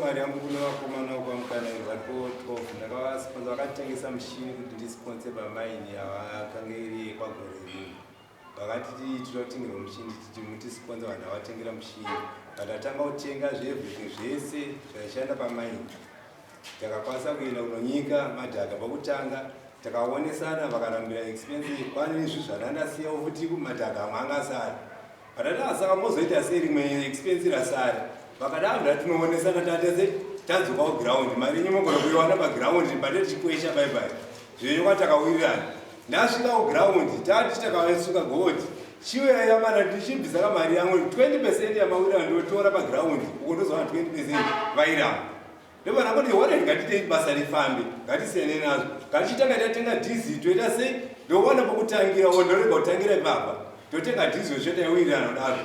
mari yangu kune vakomana vakamukanirwa 12 ndakavasponza vakatengesa mushini kuti ndisponse pamaini yavakange iri kwagore rimwe vakati tinotengerwa mushini titi mutisponza vanhu vavatengera mushini vatatanga kutenga zvevhiki zvese zvaishanda pamaini takakwanisa kuenda kunonyika madhaka pakutanga takaonesana vakarambira expensive kwane izvi zvanandasiyawo futi kumadhaka amwe angasara vatatanga mozoita sei rimwe expensive rasara vakadavira tinoonesana tatese tadzoka kuground mari inyomogona kuiwana paground bate tichikwesha baibai zvenyuka takawirirana ndasvika kuground tati takasuka goti chiuya mana tichibvisa kamari yangu 20% yamawira ndotora paground uko ndozova 20% vairamba ndopanakoti one ngatitei basa rifambe ngatisiyane nazvo ngatichitanga tatenga dhizi toita sei ndokuwana pokutangira ondorega kutangira ipapa totenga dhizi wezvotaiwirirana kudaro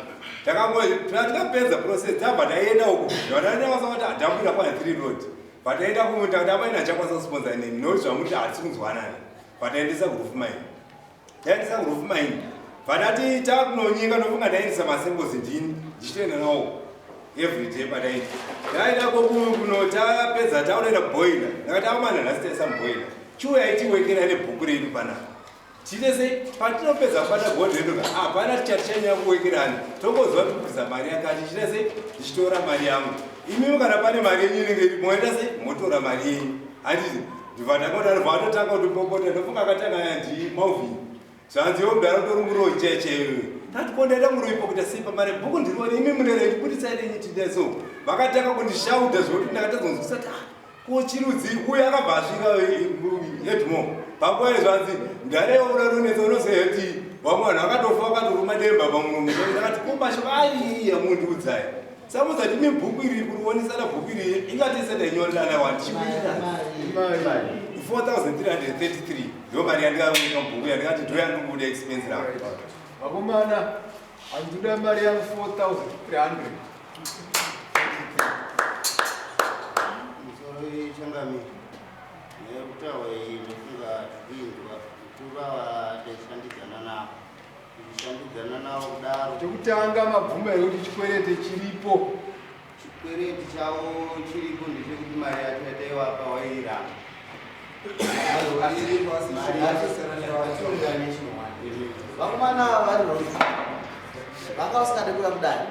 takapedza process tabva taienda uko ndovananavasa kuti adambira kwana 3 road pataenda kumunda kuti avaina chakwanisa kusponza nemi noti zvamuti hatisi kunzwanani pataendesa kurufu maini taendesa kurufu maini patati takunonyika ndofunga taendesa masembozi ndini ndichitoenda nawo everyday pataita taenda kokuno tapedza taunoenda boiler ndakati avamana nhasi taisa muboiler chiuya itiwekera nebhuku redu panapa chitese patinopedza kubata godhi redu hapana tichatichanyanya kuwekerani tongozva tikuisa mari yakati chitese ndichitora mari yangu imimi kana pane mari yenyu inenge iri moenda sei motora mari yenyu handiti ndivatakodarwa atotanga kuti popota ndofunga akatanga yandi mauvhini zvanziwo mudaro torumuro checheyo tatikondaenda muroipo kuita sei pamari bhuku ndirione imi munere ndikutisaidei tideso vakatanga kundishauta zvokuti ndakatadzonzwisa ta kochirudzi uye akabva asvika edmo panguva yezvanzi ndarewo unaronetsa unozoyati vamwe vanhu vakatofa vakatoruma demba pamuromo ndakati kombasho aiya mundiudzai samuzati mibhuku iri kurionesana bhuku iri ingatisenda inyorerana wandichiita 4333 ndo mari yandikaweka mubhuku yandikati ndo yandibuda expense rangu vakomana handinoda mari yangu 4300 changami nekutaura iyi ndofunga tiinzwa kurava taishandidzana navo tichishandidzana navo kudaro chekutanga mabvuma ekuti chikwereti chiripo chikwereti chavo chiripo ndechekuti mari yacho yataivapa wairamba vakomana vari roi vanga vasikade kuya kudari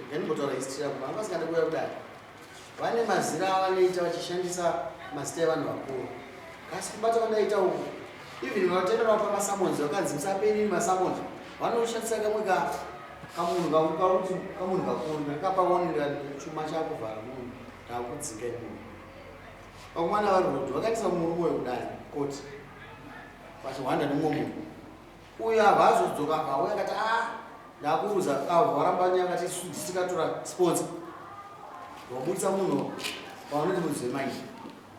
ndinobotaura histiri yako vanga vasikade kuya kudari vane mazira avanoita vachishandisa mazita evanhu vakuru asi kubata vanaita uku even vatendera pa masamonzi vakanzi musaperi masamonzi vanoshandisa kamwe kamunhu kauti kamunhu kakuru ndakapavaonera chuma chakuvhara munhu ndakudzinga imunhu vakomana vari rodi vakaisa murume wekudari koti pachihwanda nemumwe munhu uyu havazodzoka akauya akati ndakuuza varambanya akati tisikatora sponsor wabudisa munhu vaonoti muridzi wemaini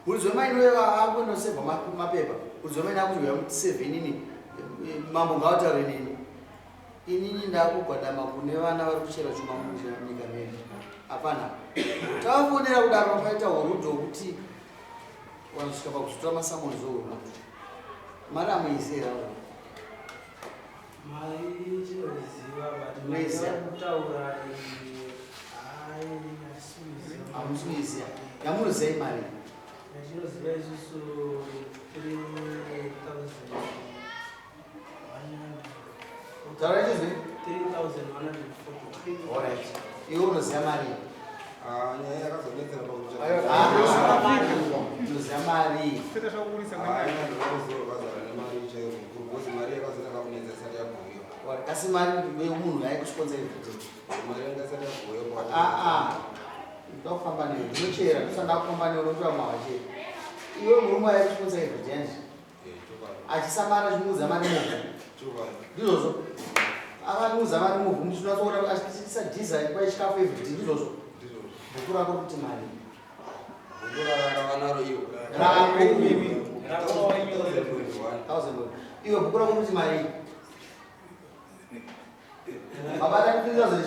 muridzi wemaini uye akuendosevha mapepa muridzi wemaini akuti uyamutisevhe inini mambo ngautaure nini inini ndakugwadama kune vana vari kuchera chuma munyika medu hapana tavafonera kudaro vakaita urudhi hwokuti vanosvika pakuzotora masamonzi ourudhi mari amuisera amusuiziya yamunozai mari yachinoziva isusu 3,140 taura chizvi 3,140 alright iwe unoziva mari nyaya yakazonetsera unoziva mari pakuti mari yakazonaka kunetsa isati yabhuyiwa kasi mari yemunhu yaikuchikonza ivhiti mari yanga isati yabhuyiwa ndakufamba newe ndinochera ndosanda kufamba newe unotora mawachera iwe murume yaikuchikonza ivhiti yanje achisamara chimuudza mari muvhu ndizvozvo akamuudza mari muvhu ndichinatsoona achisadhiza kwa chikafu ivhiti ndizvozvo bhuku rako kuti mari ravanaro iwo iwe bhuku rako kuti mari mabata 3,000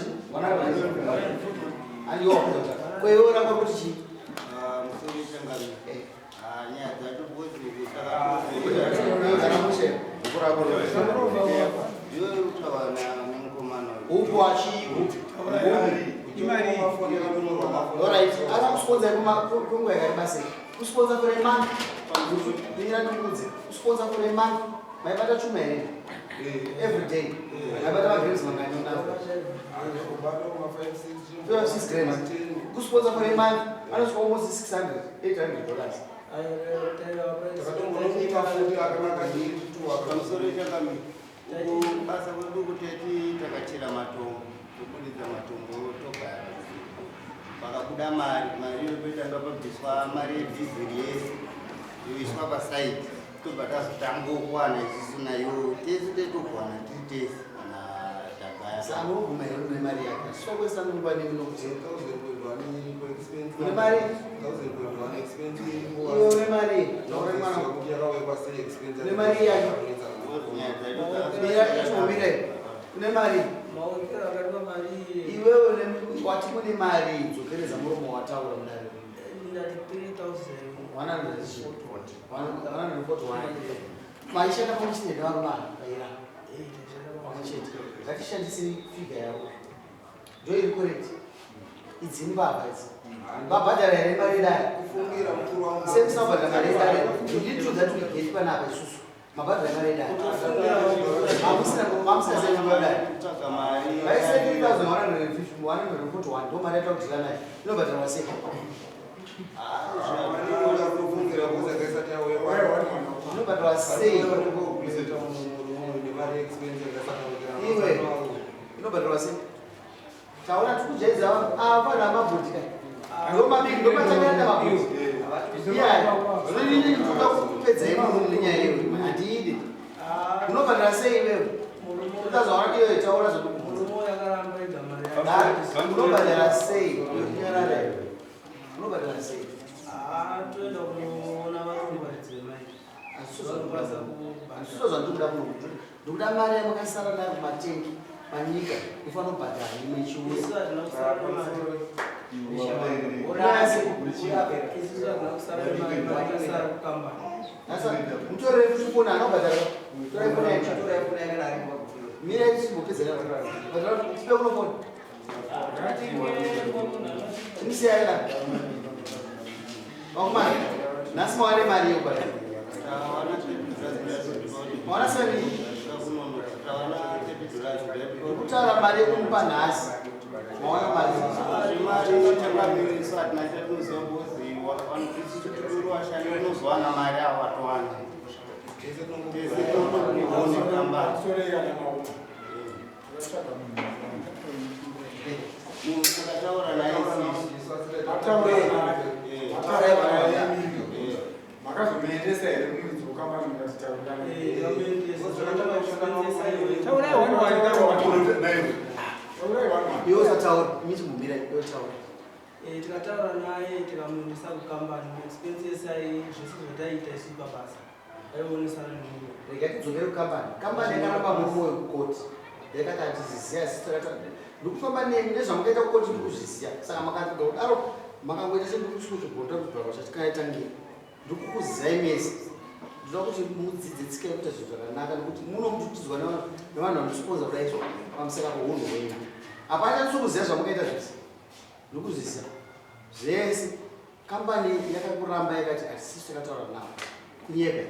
andiwa kwewe rako kuti chii musori changami nyaya dzacho upo achiiko Alright, akakusponsor kunguva yakaribasa kusponsor for a month kunyira ndikudze kusponsor for a month maibata chuma here every day maibata magrams mangani unavo 6 grams kusponsor for a month anosvika almost $600 $800. Basa kwedu kuteti takachira matombo kubudidza matombo togara pakabuda mari yopetanga pabviswa mari yedhiziri yese yoiswa pasaiti tobva tazotangokwana isusu nayo tese tetogwana tiri tese kana tagaya saanogumira une mari yake sokwesa nguva nemi nokuti une mari iwe une mari une mari yake mira une mari iwewe wati mune mari dzokereza muromo wataura mudare 141 maishanda pamuchinede varumana vaira pamwechete ngatishandisei figa yavo ndo iri koreti idzini baba idzi vabhadhara here mari dare semusabhadhara mari dare nditudza tuigeti panapa isusu mabhadhara mari dare hamusina seimabhadhara vaise 3,141 ndo mari yatakudzira nayo inobhadharwa sei inobhadharwa sei iwe inobhadharwa sei taona tikujaidza avana mabhoti kai ndomabiki ndomatangana mabhoti zvinoini toda kupedza imomo nenyaya iyo handidi unobhadhara sei iwewe utazvaona iyo itaura unobhadhara sei nyarara iwe unobhadhara sei handisizvo zvandikuda kuno ndikuda mari yamakasara nayo kumatengi panyika ifanira kubhadhara imwe chiuya mutorei kuchifona anobhadhara torai fona yacho mira ichimbopedzera tipe kunofona ndisiyaira vakumana nhasi mawane mari yekubhadhara mawana sei kutaura mari yekumupa nhasi mawana mari unozowana mari awatwana ukataura naye makazomeendesa here mwedzi wakambani mukatitaurana iwe usataura michimbumira iwe taura tikataura naye tikamuendesa kukambani expense yesai zvese zvataita isu pabasa aionesana nemuno rega tidzokere kukambani kambani yakaramba murumo wekukoti yakati hatizisiya ndikufamba nemi nezvamukaita kukoti ndikuzvisiya saka makatiga kudaro makangoita sendikuchikuchigota kudhara chatikaitangira ndikukuzizai mese ndoda kuti mudzidze tsika yekuita zvinhu zvakanaka nekuti munomututidzwa nevanhu vanosponza kudaizvo pamusaka pounhu wenyu hapana tikuziva zvamukaita zvese ndikuzvisiya zvese kambani yakakuramba yakati hatisisu takataura navo kunyeka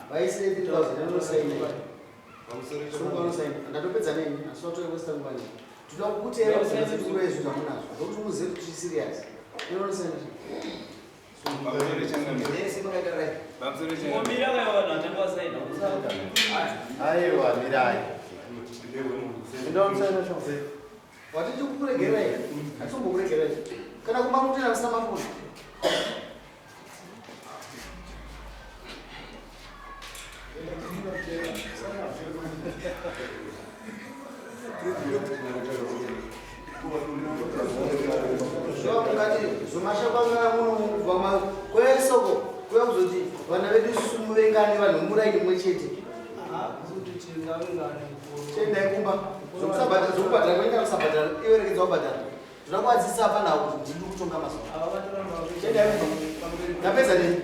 vaisire 3,000 anosaina ndatopedza neni asinotoewesta ngubani toda kukuteera kuzitikura izvi zvamunazvo ndokuti muzive kuti chisiriasi inonosaina aiwa mirai watiti kukuregerai hatisombokuregerai kana kumamutira musina mafuni zvakungati zvomashakangana munobva kwesoko kuya kuzoti vana vedu isusu muvengane vanhu muraini mumwe chete chendai kumba zvokubhadhara kuenda kusabhadhara iwerekedzwa kubhadhara toda kuwadzisa apa nawo kuti ndiri kutonga mazuva chendai kumba ndapedza neni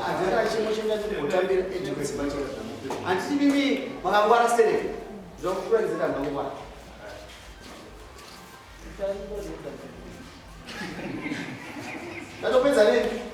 handira chimwe chengati kutambira edhikudzimba chete Anditi mimi makangwara stereke. Zvakukurakizira ndangwara. Ndatopedza nini?